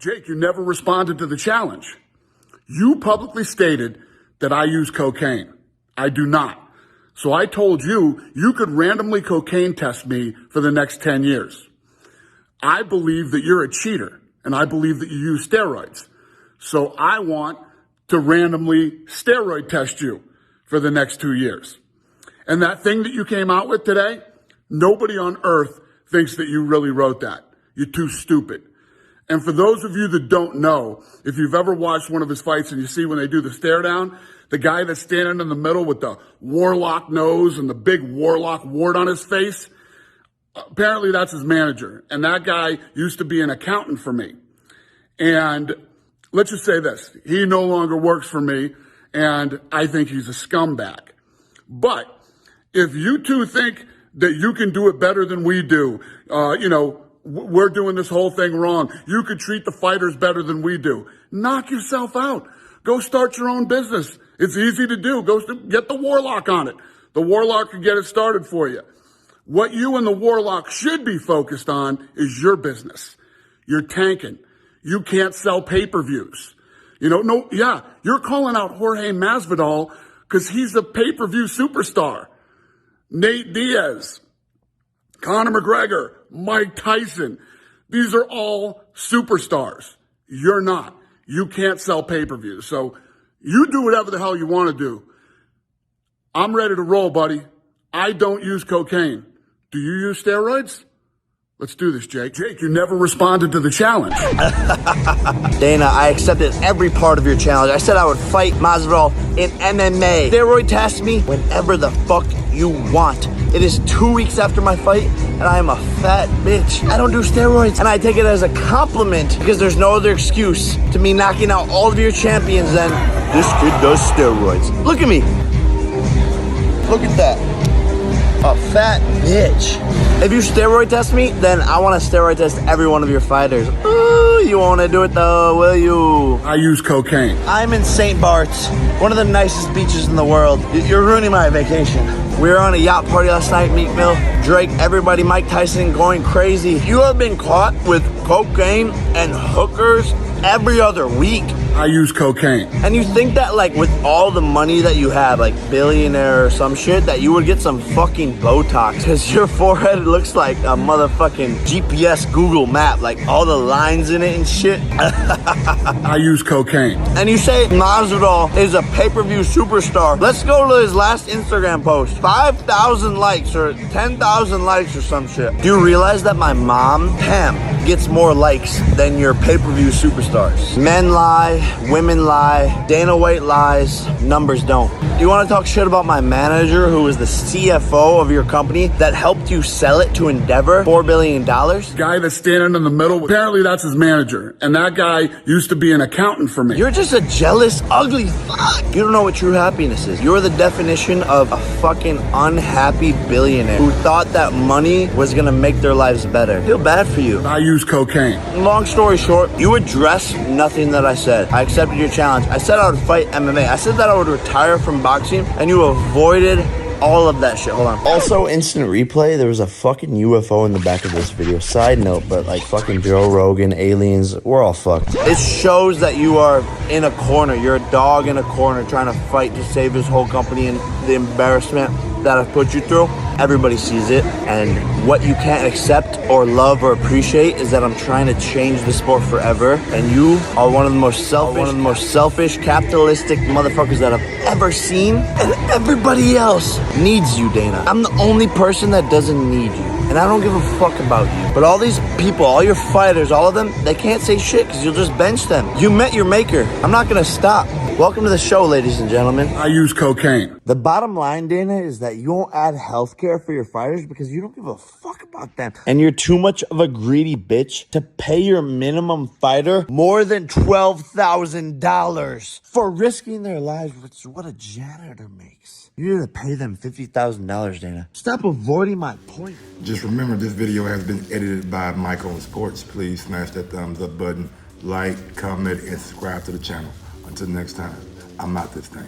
Jake, you never responded to the challenge. You publicly stated that I use cocaine. I do not. So I told you you could randomly cocaine test me for the next 10 years. I believe that you're a cheater, and I believe that you use steroids. So I want to randomly steroid test you for the next 2 years. And that thing that you came out with today, nobody on earth thinks that you really wrote that. You're too stupid. And for those of you that don't know, if you've ever watched one of his fights and you see when they do the stare down, the guy that's standing in the middle with the warlock nose and the big warlock wart on his face, apparently that's his manager. And that guy used to be an accountant for me. And let's just say this, he no longer works for me, and I think he's a scumbag. But if you two think that you can do it better than we do, we're doing this whole thing wrong. You could treat the fighters better than we do. Knock yourself out. Go start your own business. It's easy to do. Go get the Warlock on it. The Warlock can get it started for you. What you and the Warlock should be focused on is your business. You're tanking. You can't sell pay-per-views. You're calling out Jorge Masvidal because he's a pay-per-view superstar. Nate Diaz, Conor McGregor, Mike Tyson. These are all superstars. You're not. You can't sell pay-per-views. So you do whatever the hell you want to do. I'm ready to roll, buddy. I don't use cocaine. Do you use steroids? Let's do this, Jake. Jake, you never responded to the challenge. Dana, I accepted every part of your challenge. I said I would fight Masvidal in MMA. Steroid test me whenever the fuck you want. It is 2 weeks after my fight, and I am a fat bitch. I don't do steroids, and I take it as a compliment because there's no other excuse to me knocking out all of your champions than this kid does steroids. Look at me. Look at that. A fat bitch. If you steroid test me, then I want to steroid test every one of your fighters. Ooh, you want to do it though, will you? I use cocaine. I'm in St. Bart's, one of the nicest beaches in the world. You're ruining my vacation. We were on a yacht party last night, Meat Mill. Drake, everybody, Mike Tyson going crazy. You have been caught with cocaine and hookers every other week. I use cocaine. And you think that like with all the money that you have, like billionaire or some shit, that you would get some fucking Botox because your forehead looks like a motherfucking GPS Google map, like all the lines in it and shit. I use cocaine. And you say Masvidal is a pay-per-view superstar. Let's go to his last Instagram post. 5,000 likes or 10,000 likes or some shit. Do you realize that my mom, Pam, gets more likes than your pay-per-view superstars? Men lie, women lie, Dana White lies, numbers don't. You want to talk shit about my manager who is the CFO of your company that helped you sell it to Endeavor, $4 billion? Guy that's standing in the middle, apparently that's his manager. And that guy used to be an accountant for me. You're just a jealous, ugly fuck. You don't know what true happiness is. You're the definition of a fucking unhappy billionaire who thought that money was going to make their lives better. I feel bad for you. I use cocaine. Long story short, you addressed nothing that I said. I accepted your challenge. I said I would fight MMA. I said that I would retire from boxing, and you avoided all of that shit. Hold on. Also, instant replay, there was a fucking UFO in the back of this video. Side note, but like fucking Joe Rogan, aliens, we're all fucked. It shows that you are in a corner. You're a dog in a corner trying to fight to save his whole company and the embarrassment that I've put you through. Everybody sees it, and what you can't accept or love or appreciate is that I'm trying to change the sport forever, and you are one of the most selfish, capitalistic motherfuckers that I've ever seen, and everybody else needs you, Dana. I'm the only person that doesn't need you, and I don't give a fuck about you. But all these people, all your fighters, all of them, they can't say shit because you'll just bench them. You met your maker. I'm not gonna stop. Welcome to the show, ladies and gentlemen. I use cocaine. The bottom line, Dana, is that you won't add healthcare for your fighters because you don't give a fuck about them. And you're too much of a greedy bitch to pay your minimum fighter more than $12,000 for risking their lives, which is what a janitor makes. You need to pay them $50,000, Dana. Stop avoiding my point. Just remember, this video has been edited by Michael on Sports. Please smash that thumbs up button, like, comment, and subscribe to the channel. Until next time, I'm out this thing.